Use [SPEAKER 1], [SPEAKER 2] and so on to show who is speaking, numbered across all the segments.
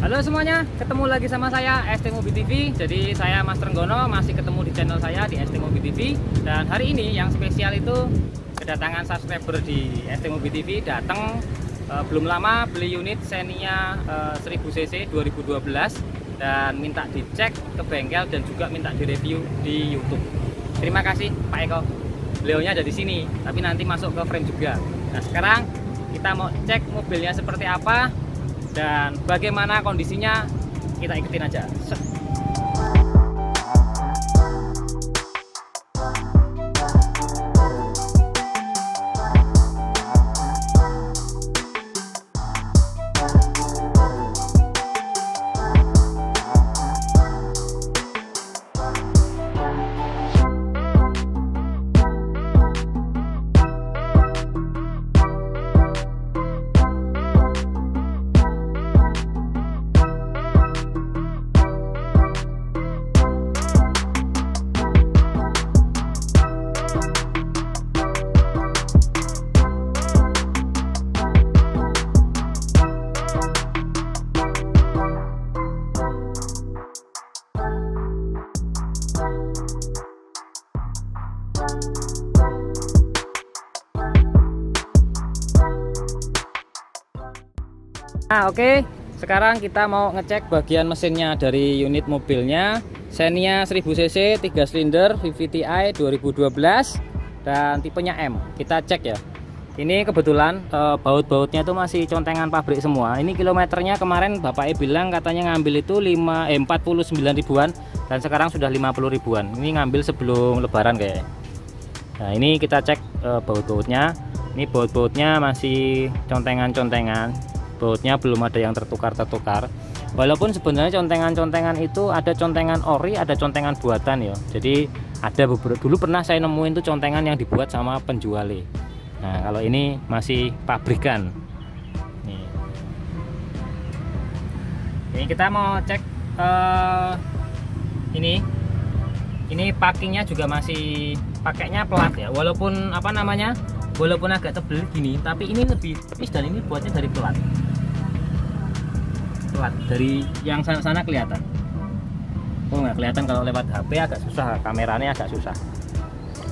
[SPEAKER 1] Halo semuanya, ketemu lagi sama saya ST Mobi TV. Jadi saya Mas Trenggono masih ketemu di channel saya di ST Mobi TV. Dan hari ini yang spesial itu kedatangan subscriber di ST Mobi TV datang belum lama beli unit Xenia 1000cc 2012 dan minta dicek ke bengkel dan juga minta direview di YouTube. Terima kasih Pak Eko. Beliaunya ada di sini, tapi nanti masuk ke frame juga. Nah sekarang kita mau cek mobilnya seperti apa dan bagaimana kondisinya, kita ikutin aja. Nah oke, sekarang kita mau ngecek bagian mesinnya dari unit mobilnya Xenia 1000cc 3 silinder VVTi 2012 dan tipenya M. Kita cek ya. Ini kebetulan baut-bautnya itu masih contengan pabrik semua. Ini kilometernya kemarin Bapak bilang katanya ngambil itu 49 ribuan dan sekarang sudah 50 ribuan. Ini ngambil sebelum lebaran kayaknya. Nah ini kita cek baut-bautnya. Ini baut-bautnya masih contengan-contengan. Bautnya belum ada yang tertukar-tertukar. Walaupun sebenarnya contengan-contengan itu ada contengan ori, ada contengan buatan ya. Jadi ada beberapa, dulu pernah saya nemuin tuh contengan yang dibuat sama penjualnya. Nah kalau ini masih pabrikan. Ini kita mau cek ini packingnya juga masih pakainya pelat ya. Walaupun apa namanya, walaupun agak tebel gini, tapi ini lebih tipis dan ini buatnya dari pelat. Dari yang sana kelihatan. Oh nggak kelihatan kalau lewat HP, agak susah, kameranya agak susah.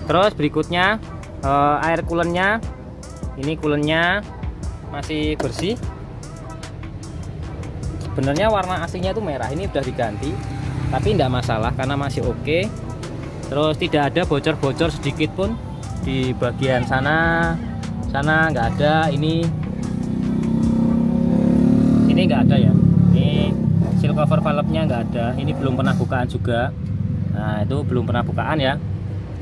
[SPEAKER 1] Terus berikutnya air coolernya, ini coolernya masih bersih. Sebenarnya warna aslinya itu merah, ini udah diganti, tapi tidak masalah karena masih oke. Terus tidak ada bocor-bocor sedikit pun di bagian sana nggak ada. Ini nggak ada ya. Ini seal cover valve-nya nggak ada. Ini belum pernah bukaan juga. Nah itu belum pernah bukaan ya.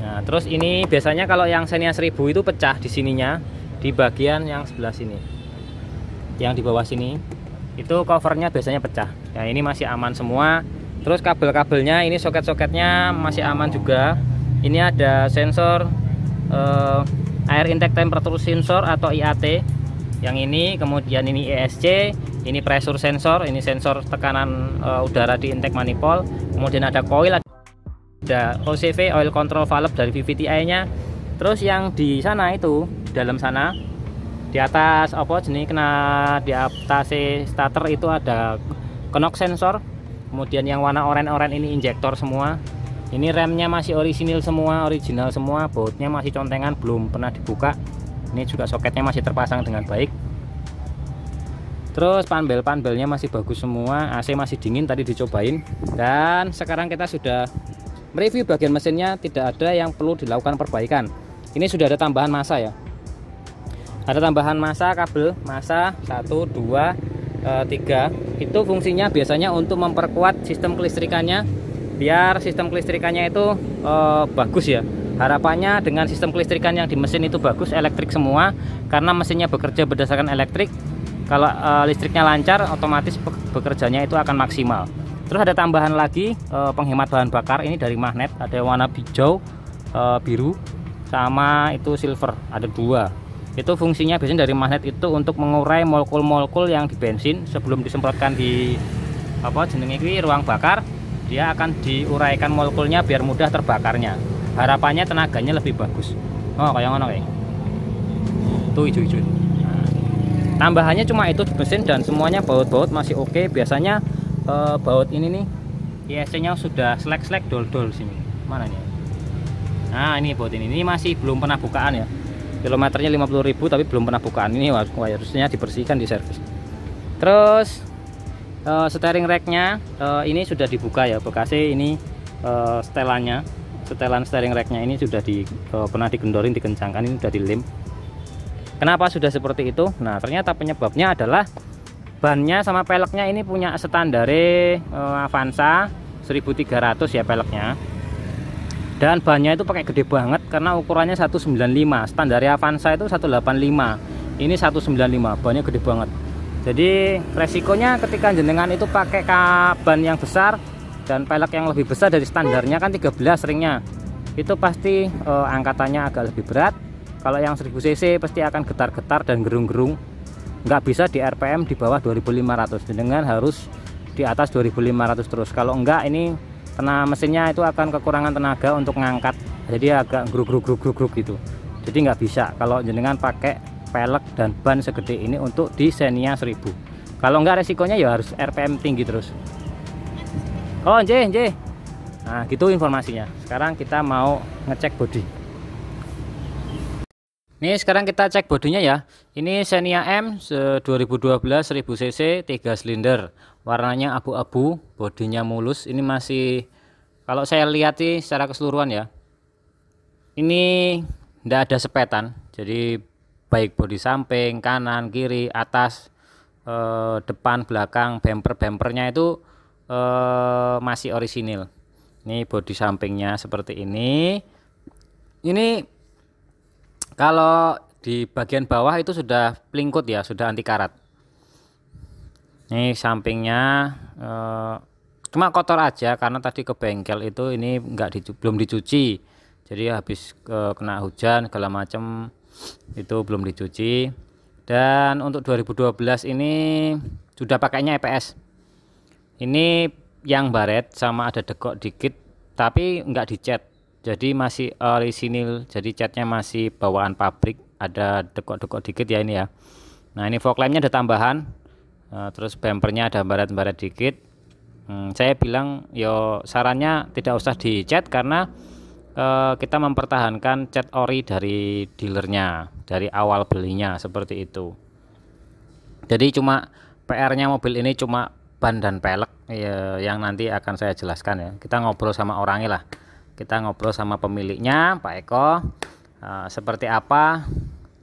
[SPEAKER 1] Nah terus ini biasanya kalau yang Xenia 1000 itu pecah di sininya, di bagian yang sebelah sini, yang di bawah sini itu covernya biasanya pecah. Nah ini masih aman semua. Terus kabel-kabelnya ini soket-soketnya masih aman juga. Ini ada sensor air intake temperature sensor atau IAT yang ini, kemudian ini ESC, ini pressure sensor, ini sensor tekanan udara di intake manifold, kemudian ada coil, ada OCV oil control valve dari VVTi nya. Terus yang di sana itu, di dalam sana di atas apa jenis, kena di atas starter itu ada knock sensor, kemudian yang warna oranye ini injektor semua. Ini remnya masih original semua, bautnya masih contengan, belum pernah dibuka. Ini juga soketnya masih terpasang dengan baik. Terus panbel-panbelnya masih bagus semua, AC masih dingin, tadi dicobain. Dan sekarang kita sudah mereview bagian mesinnya, tidak ada yang perlu dilakukan perbaikan. Ini sudah ada tambahan massa ya. Ada tambahan massa, kabel massa 1, 2, 3. Itu fungsinya biasanya untuk memperkuat sistem kelistrikannya, biar sistem kelistrikannya itu bagus ya. Harapannya dengan sistem kelistrikan yang di mesin itu bagus, elektrik semua, karena mesinnya bekerja berdasarkan elektrik. Kalau listriknya lancar, otomatis bekerjanya itu akan maksimal. Terus ada tambahan lagi penghemat bahan bakar, ini dari magnet, ada warna hijau, biru, sama itu silver, ada 2. Itu fungsinya biasanya dari magnet itu untuk mengurai molekul-molekul yang di bensin sebelum disemprotkan di ruang bakar. Dia akan diuraikan molekulnya biar mudah terbakarnya. Harapannya tenaganya lebih bagus. Oh kayak ngono kayak. Tuh hijau-hijau. Nah. Tambahannya cuma itu di mesin dan semuanya baut-baut masih oke. Biasanya baut ini nih ISC nya sudah selek-selek dol-dol sini. Mana nih? Nah ini baut ini masih belum pernah bukaan ya. Kilometernya 50.000 tapi belum pernah bukaan. Ini harusnya dibersihkan, di servis. Terus steering racknya ini sudah dibuka ya, bekasnya ini setelannya, setelan steering racknya ini sudah pernah digendorin, dikencangkan, ini sudah dilem. Kenapa sudah seperti itu? Nah ternyata penyebabnya adalah bannya sama peleknya ini punya standar Avanza 1300 ya peleknya, dan bannya itu pakai gede banget karena ukurannya 195. Standar Avanza itu 185, ini 195, bannya gede banget. Jadi resikonya ketika jenengan itu pakai ban yang besar dan pelek yang lebih besar dari standarnya, kan 13 ringnya, itu pasti angkatannya agak lebih berat. Kalau yang 1000 cc pasti akan getar-getar dan gerung-gerung, nggak bisa di RPM di bawah 2500, dengan harus di atas 2500 terus. Kalau enggak ini karena mesinnya itu akan kekurangan tenaga untuk ngangkat, jadi agak gruk-gruk gitu. Jadi nggak bisa kalau jenengan pakai pelek dan ban segede ini untuk di Xenia 1000. Kalau enggak resikonya ya harus RPM tinggi terus. Oh nje. Nah gitu informasinya. Sekarang kita mau ngecek bodi. Nih sekarang kita cek bodinya ya. Ini Xenia M 2012 1000 cc 3 silinder, warnanya abu-abu, bodinya mulus. Ini masih, kalau saya lihat sih secara keseluruhan ya, ini tidak ada sepetan. Jadi baik bodi samping, kanan, kiri, atas, depan, belakang, bumpernya itu masih orisinil. Ini bodi sampingnya seperti ini. Ini kalau di bagian bawah itu sudah plingkut ya, sudah anti karat. Ini sampingnya cuma kotor aja karena tadi ke bengkel itu ini belum dicuci. Jadi habis kena hujan segala macam itu belum dicuci. Dan untuk 2012 ini sudah pakainya EPS. Ini yang baret sama ada dekok dikit tapi enggak dicat. Jadi masih orisinil, jadi catnya masih bawaan pabrik, ada dekok-dekok dikit ya ini ya. Nah ini fog lampnya ada tambahan, terus bumpernya ada baret-baret dikit. Saya bilang yo sarannya tidak usah dicat karena kita mempertahankan cat ori dari dealernya, dari awal belinya seperti itu. Jadi cuma PR-nya mobil ini cuma ban dan pelek ya, yang nanti akan saya jelaskan ya. Kita ngobrol sama orangnya lah. Kita ngobrol sama pemiliknya Pak Eko, seperti apa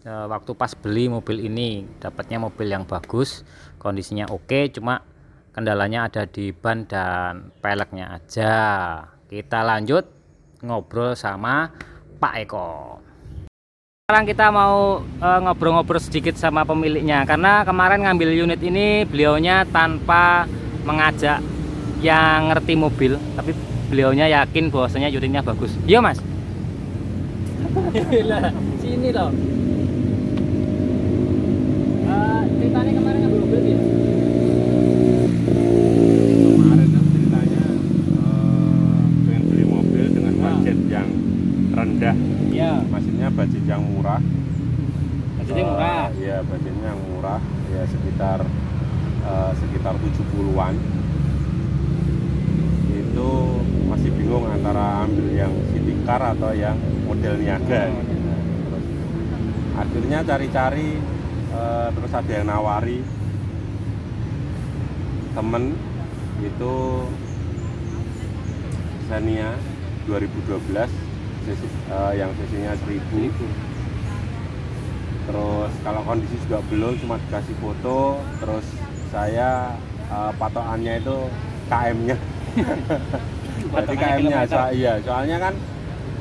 [SPEAKER 1] waktu pas beli mobil ini. Dapatnya mobil yang bagus, kondisinya oke, cuma kendalanya ada di ban dan peleknya aja. Kita lanjut ngobrol sama Pak Eko. Sekarang kita mau ngobrol-ngobrol sedikit sama pemiliknya, karena kemarin ngambil unit ini beliaunya tanpa mengajak yang ngerti mobil, tapi beliaunya yakin bahwasanya unitnya bagus. Iya mas. Sini loh. Ceritanya kemarin ngambil mobil ya?
[SPEAKER 2] Kemarin kan ceritanya pengen beli mobil dengan budget yang rendah.
[SPEAKER 1] Iya.
[SPEAKER 2] Maksudnya budget yang murah.
[SPEAKER 1] Budgetnya murah.
[SPEAKER 2] Iya, budgetnya yang murah. Ya sekitar 70-an. Itu masih bingung antara ambil yang city car atau yang model niaga. Terus akhirnya cari-cari, terus ada yang nawari temen itu Xenia 2012 yang cc-nya 1000. Terus kalau kondisi juga belum, cuma dikasih foto. Terus saya patokannya itu KM-nya. Jadi KM-nya iya, soalnya kan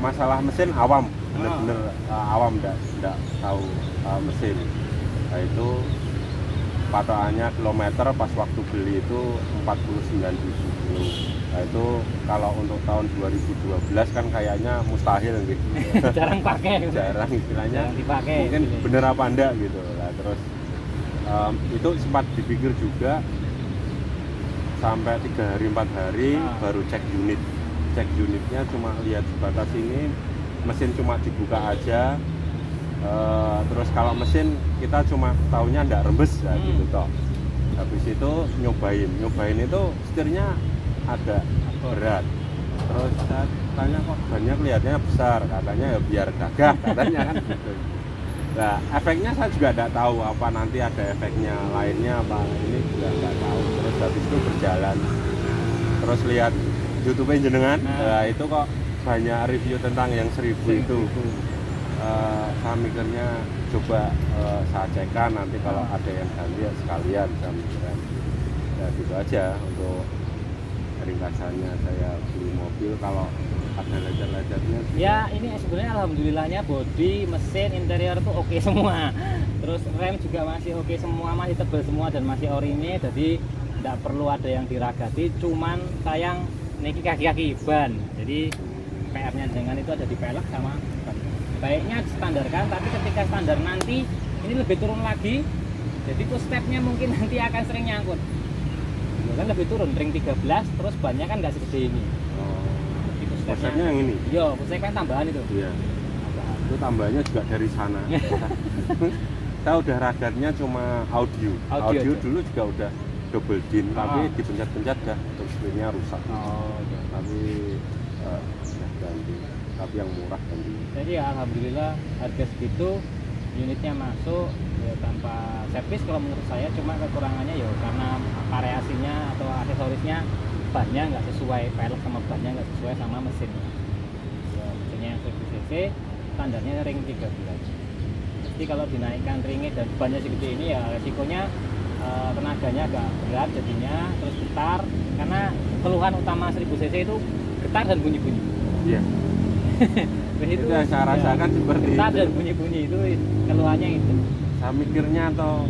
[SPEAKER 2] masalah mesin awam, bener-bener awam, enggak tahu mesin. Nah itu patokannya kilometer pas waktu beli itu 49.000 kilo. Nah itu kalau untuk tahun 2012 kan kayaknya mustahil gitu.
[SPEAKER 1] Jarang pakai.
[SPEAKER 2] Jarang istilahnya.
[SPEAKER 1] Jarang dipakai.
[SPEAKER 2] Mungkin bener apa enggak gitu. Nah terus itu sempat dipikir juga sampai 3 hari 4 hari baru cek unit. Cek unitnya cuma lihat sebatas ini, mesin cuma dibuka aja, Terus kalau mesin kita cuma taunya ndak rembes ya gitu toh. Habis itu nyobain itu setirnya agak berat. Terus saya tanya kok bannya kelihatannya besar, katanya ya biar gagah katanya kan gitu. Nah efeknya saya juga tidak tahu apa nanti ada efeknya lainnya apa, ini juga nggak tahu. Terus habis itu berjalan, terus lihat YouTube jenengan, nah itu kok banyak review tentang yang 1000 itu. Saya mikirnya coba saya cekkan nanti kalau ada yang ganti ya sekalian saya mikirkan. Ya gitu aja untuk ringkasannya saya beli mobil kalau ada lecet-lecetnya.
[SPEAKER 1] Ya ini sebenarnya alhamdulillahnya bodi, mesin, interior tuh oke semua. Terus rem juga masih oke semua, masih tebal semua dan masih ori-nya, jadi tidak perlu ada yang diragati. Cuman sayang niki kaki-kaki ban. Jadi PR-nya dengan itu ada di pelek sama ban. Baiknya standarkan, tapi ketika standar nanti ini lebih turun lagi. Jadi tuh stepnya mungkin nanti akan sering nyangkut. Kan lebih turun, ring 13, terus bannya kan nggak segede ini.
[SPEAKER 2] Pusatnya yang ini?
[SPEAKER 1] Iya, pusatnya kan tambahan itu.
[SPEAKER 2] Iya. Itu tambahannya juga dari sana. Saya udah ragatnya cuma audio dulu juga udah double din, tapi dipencet-pencet dah terus screen-nya rusak.
[SPEAKER 1] Okay.
[SPEAKER 2] Tapi sudah ganti, tapi yang murah ganti.
[SPEAKER 1] Jadi ya, alhamdulillah harga segitu unitnya masuk ya, tanpa servis kalau menurut saya. Cuma kekurangannya ya karena variasinya atau aksesorisnya bannya nggak sesuai, pelek sama bannya nggak sesuai sama mesinnya. Ya, mesinnya yang 1000 cc, standarnya ring 13. Jadi kalau dinaikkan ringnya dan bannya segede ini ya resikonya tenaganya agak berat jadinya, terus getar. Karena keluhan utama 1000 cc itu getar dan bunyi-bunyi.
[SPEAKER 2] Iya. itu yang saya rasakan ya, seperti
[SPEAKER 1] getar
[SPEAKER 2] itu.
[SPEAKER 1] Dan bunyi-bunyi itu keluhannya itu.
[SPEAKER 2] Saya mikirnya atau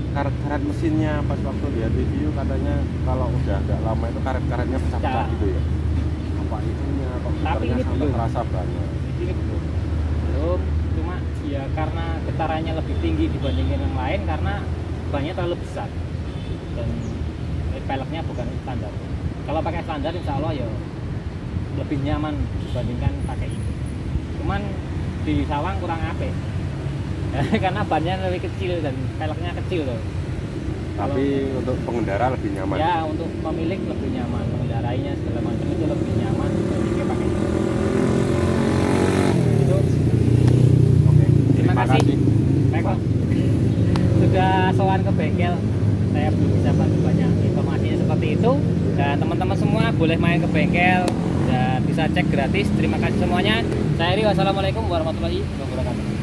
[SPEAKER 2] karet-karet mesinnya pas waktu lihat review katanya kalau udah agak lama itu karet-karetnya pecah-pecah gitu ya. Apa itunya?
[SPEAKER 1] Tapi ini
[SPEAKER 2] sampai
[SPEAKER 1] belum
[SPEAKER 2] terasa banget.
[SPEAKER 1] Ini belum. Cuma ya karena getarannya lebih tinggi dibandingin yang lain karena bannya terlalu besar dan peleknya bukan standar. Kalau pakai standar insya Allah ya lebih nyaman dibandingkan pakai ini. Cuman di sawang kurang apik. Karena bannya lebih kecil dan peleknya kecil loh.
[SPEAKER 2] Tapi untuk pengendara lebih nyaman.
[SPEAKER 1] Ya, untuk pemilik lebih nyaman, mengendarainya segala macam itu lebih nyaman dibandingkan pakai ini. Itu.
[SPEAKER 2] Oke.
[SPEAKER 1] Terima kasih. Baiklah. Sudah sowan ke bengkel. Saya belum bisa bantu banyak informasinya seperti itu. Dan teman-teman semua boleh main ke bengkel dan bisa cek gratis. Terima kasih semuanya. Saya Ri, wassalamualaikum warahmatullahi wabarakatuh.